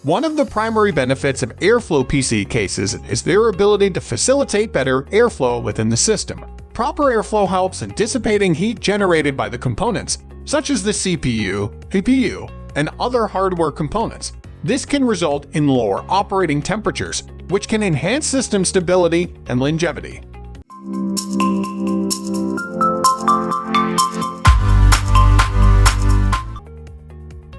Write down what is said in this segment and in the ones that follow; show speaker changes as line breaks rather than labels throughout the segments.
One of the primary benefits of Airflow PC cases is their ability to facilitate better airflow within the system. Proper airflow helps in dissipating heat generated by the components, such as the CPU, GPU, and other hardware components. This can result in lower operating temperatures, which can enhance system stability and longevity.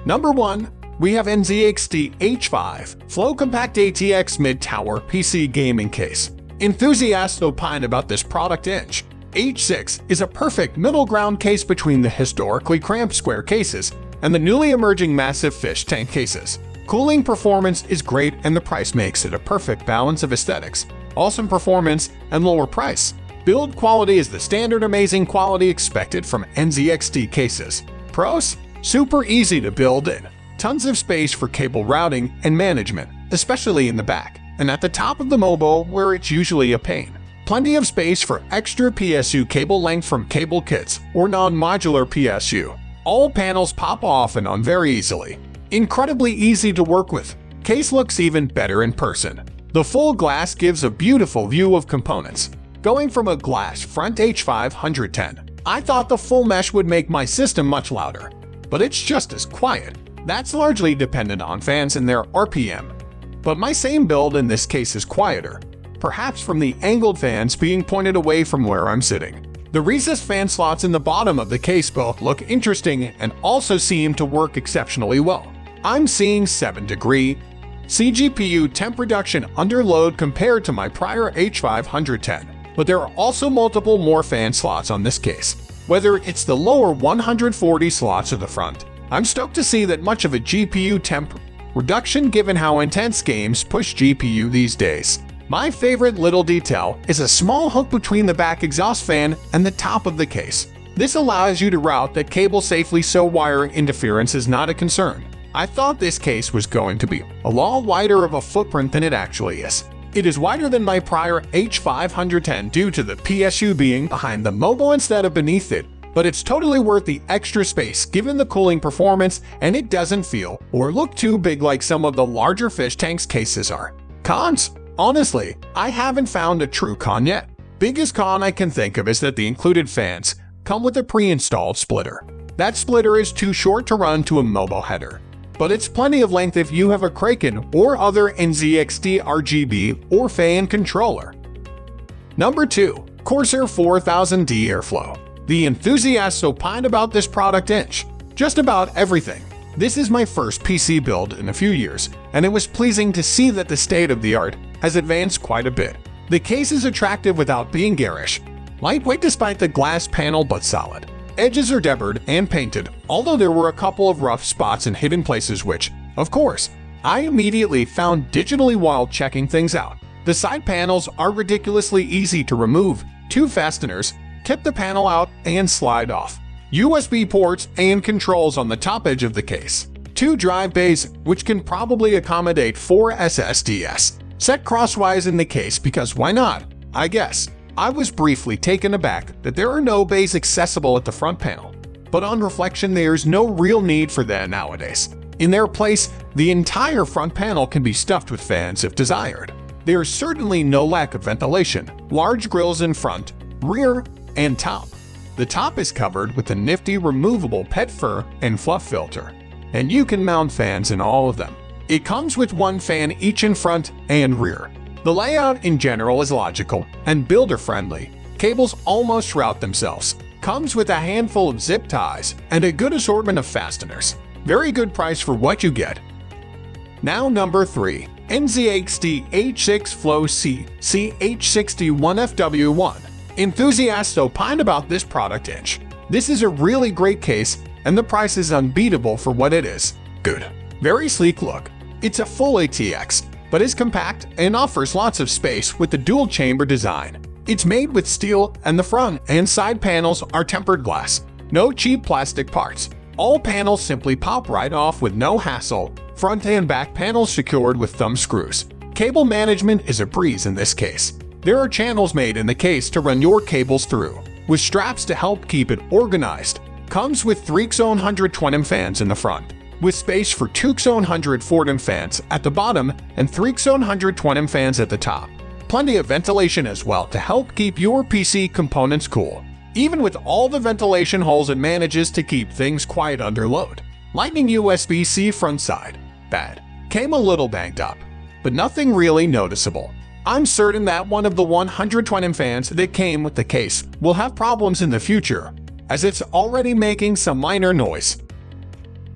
Number 1. We have NZXT H5 Flow Compact ATX Mid-Tower PC Gaming Case. Enthusiasts opine about this product inch. H6 is a perfect middle ground case between the historically cramped square cases and the newly emerging massive fish tank cases. Cooling performance is great and the price makes it a perfect balance of aesthetics, awesome performance, and lower price. Build quality is the standard amazing quality expected from NZXT cases. Pros? Super easy to build in. Tons of space for cable routing and management, especially in the back, and at the top of the mobile where it's usually a pain. Plenty of space for extra PSU cable length from cable kits or non-modular PSU. All panels pop off and on very easily. Incredibly easy to work with. Case looks even better in person. The full glass gives a beautiful view of components. Going from a glass front H510, I thought the full mesh would make my system much louder, but it's just as quiet. That's largely dependent on fans and their RPM. But my same build in this case is quieter, perhaps from the angled fans being pointed away from where I'm sitting. The recessed fan slots in the bottom of the case both look interesting and also seem to work exceptionally well. I'm seeing 7-degree cGPU temp reduction under load compared to my prior H510, but there are also multiple more fan slots on this case. Whether it's the lower 140 slots or the front, I'm stoked to see that much of a GPU temp reduction given how intense games push GPU these days. My favorite little detail is a small hook between the back exhaust fan and the top of the case. This allows you to route that cable safely so wire interference is not a concern. I thought this case was going to be a lot wider of a footprint than it actually is. It is wider than my prior H510 due to the PSU being behind the mobile instead of beneath it, but it's totally worth the extra space given the cooling performance, and it doesn't feel or look too big like some of the larger fish tanks cases are. Cons? Honestly, I haven't found a true con yet. Biggest con I can think of is that the included fans come with a pre-installed splitter. That splitter is too short to run to a mobile header, but it's plenty of length if you have a Kraken or other NZXT RGB or fan controller. Number 2. Corsair 4000D Airflow. The enthusiasts opine about this product inch. Just about everything. This is my first PC build in a few years, and it was pleasing to see that the state-of-the-art has advanced quite a bit. The case is attractive without being garish. Lightweight despite the glass panel but solid. Edges are deburred and painted, although there were a couple of rough spots and hidden places which, of course, I immediately found digitally while checking things out. The side panels are ridiculously easy to remove. 2 fasteners tip the panel out and slide off. USB ports and controls on the top edge of the case. 2 drive bays, which can probably accommodate 4 SSDs. Set crosswise in the case because why not, I guess. I was briefly taken aback that there are no bays accessible at the front panel, but on reflection there's no real need for that nowadays. In their place, the entire front panel can be stuffed with fans if desired. There is certainly no lack of ventilation. Large grills in front, rear, and top. The top is covered with a nifty removable pet fur and fluff filter, and you can mount fans in all of them. It comes with 1 fan each in front and rear. The layout in general is logical and builder-friendly. Cables almost route themselves. Comes with a handful of zip ties and a good assortment of fasteners. Very good price for what you get. Now number 3. NZXT H6 Flow C CH61FW1. Enthusiasts opine about this product inch. This is a really great case, and the price is unbeatable for what it is. Good. Very sleek look. It's a full ATX, but is compact and offers lots of space with the dual-chamber design. It's made with steel, and the front and side panels are tempered glass. No cheap plastic parts. All panels simply pop right off with no hassle. Front and back panels secured with thumb screws. Cable management is a breeze in this case. There are channels made in the case to run your cables through, with straps to help keep it organized. Comes with 3 Xone 120mm fans in the front. with space for 2 140 fans at the bottom and 3 120 fans at the top. Plenty of ventilation as well to help keep your PC components cool. Even with all the ventilation holes, it manages to keep things quiet under load. Lightning USB-C front side. Bad. Came a little banged up, but nothing really noticeable. I'm certain that one of the 120 fans that came with the case will have problems in the future, as it's already making some minor noise.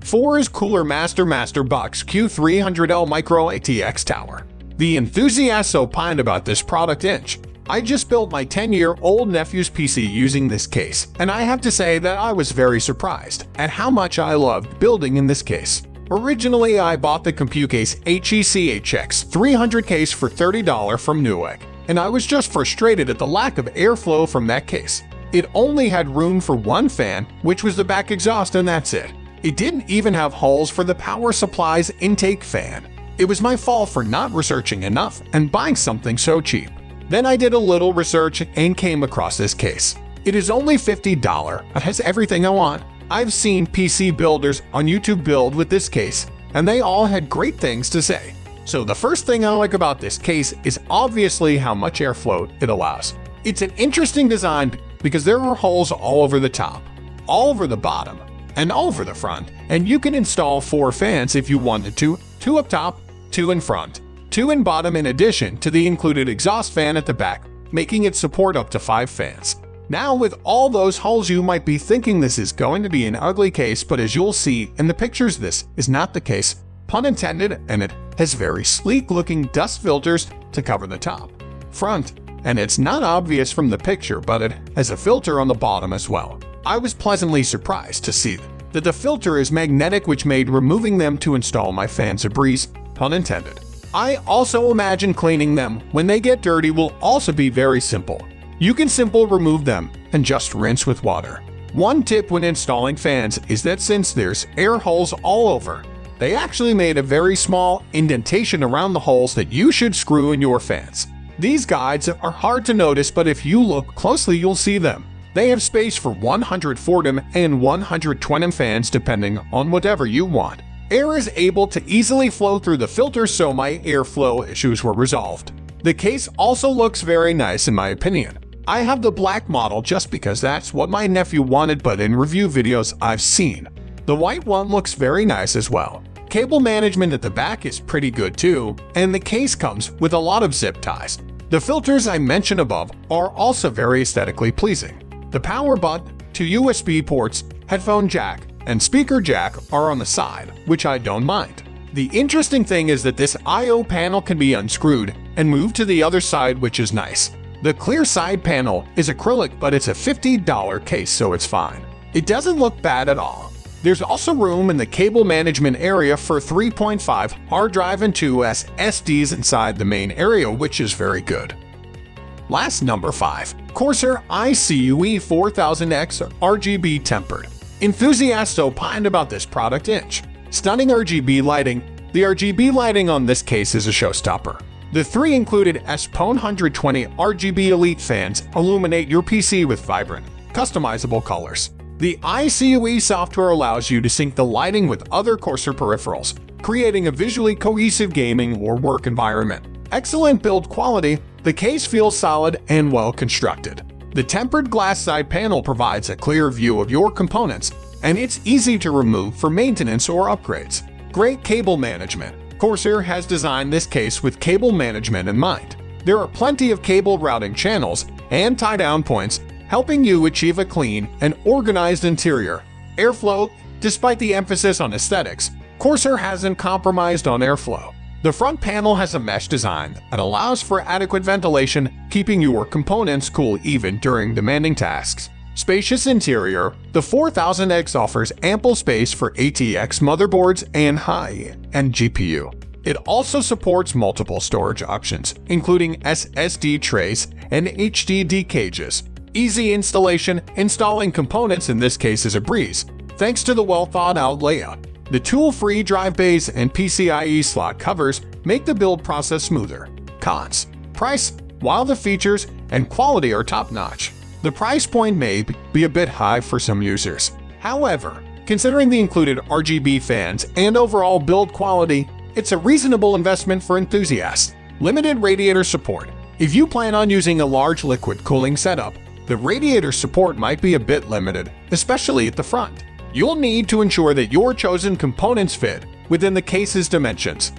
4 is Cooler Master Box Q300L Micro ATX Tower. The enthusiasts opined about this product inch. I just built my 10-year-old nephew's PC using this case, and I have to say that I was very surprised at how much I loved building in this case. Originally, I bought the CompuCase HEC-HX 300 case for $30 from Newegg, and I was just frustrated at the lack of airflow from that case. It only had room for one fan, which was the back exhaust, and that's it. It didn't even have holes for the power supply's intake fan. It was my fault for not researching enough and buying something so cheap. Then I did a little research and came across this case. It is only $50. It has everything I want. I've seen PC builders on YouTube build with this case, and they all had great things to say. So the first thing I like about this case is obviously how much airflow it allows. It's an interesting design because there are holes all over the top, all over the bottom, and all over the front, and you can install 4 fans if you wanted to, 2 up top, 2 in front, 2 in bottom in addition to the included exhaust fan at the back, making it support up to 5 fans. Now with all those holes, you might be thinking this is going to be an ugly case, but as you'll see in the pictures, this is not the case, pun intended, and it has very sleek looking dust filters to cover the top, front, and it's not obvious from the picture, but it has a filter on the bottom as well. I was pleasantly surprised to see that the filter is magnetic, which made removing them to install my fans a breeze, pun intended. I also imagine cleaning them when they get dirty will also be very simple. You can simply remove them and just rinse with water. One tip when installing fans is that since there's air holes all over, they actually made a very small indentation around the holes that you should screw in your fans. These guides are hard to notice, but if you look closely, you'll see them. They have space for 140 and 120 fans depending on whatever you want. Air is able to easily flow through the filter, so my airflow issues were resolved. The case also looks very nice in my opinion. I have the black model just because that's what my nephew wanted, but in review videos I've seen, the white one looks very nice as well. Cable management at the back is pretty good too, and the case comes with a lot of zip ties. The filters I mentioned above are also very aesthetically pleasing. The power button, 2 USB ports, headphone jack, and speaker jack are on the side, which I don't mind. The interesting thing is that this I/O panel can be unscrewed and moved to the other side, which is nice. The clear side panel is acrylic, but it's a $50 case, so it's fine. It doesn't look bad at all. There's also room in the cable management area for 3.5 hard drive and 2 SSDs inside the main area, which is very good. Last, number 5. Corsair iCUE 4000X RGB tempered. Enthusiasts opined about this product inch. Stunning RGB lighting. The RGB lighting on this case is a showstopper. The 3 included SP120 RGB Elite fans illuminate your PC with vibrant, customizable colors. The iCUE software allows you to sync the lighting with other Corsair peripherals, creating a visually cohesive gaming or work environment. Excellent build quality. The case feels solid and well constructed. The tempered glass side panel provides a clear view of your components, and it's easy to remove for maintenance or upgrades. Great cable management. Corsair has designed this case with cable management in mind. There are plenty of cable routing channels and tie-down points, helping you achieve a clean and organized interior. Airflow. Despite the emphasis on aesthetics, Corsair hasn't compromised on airflow. The front panel has a mesh design that allows for adequate ventilation, keeping your components cool even during demanding tasks. Spacious interior. The 4000X offers ample space for ATX motherboards and high-end GPU. It also supports multiple storage options, including SSD trays and HDD cages. Easy installation. Installing components in this case is a breeze, thanks to the well-thought-out layout. The tool-free drive bays and PCIe slot covers make the build process smoother. Cons. Price. While the features and quality are top-notch, the price point may be a bit high for some users. However, Considering the included RGB fans and overall build quality, it's a reasonable investment for enthusiasts. Limited radiator support. If you plan on using a large liquid cooling setup, the radiator support might be a bit limited, especially at the front. You'll need to ensure that your chosen components fit within the case's dimensions.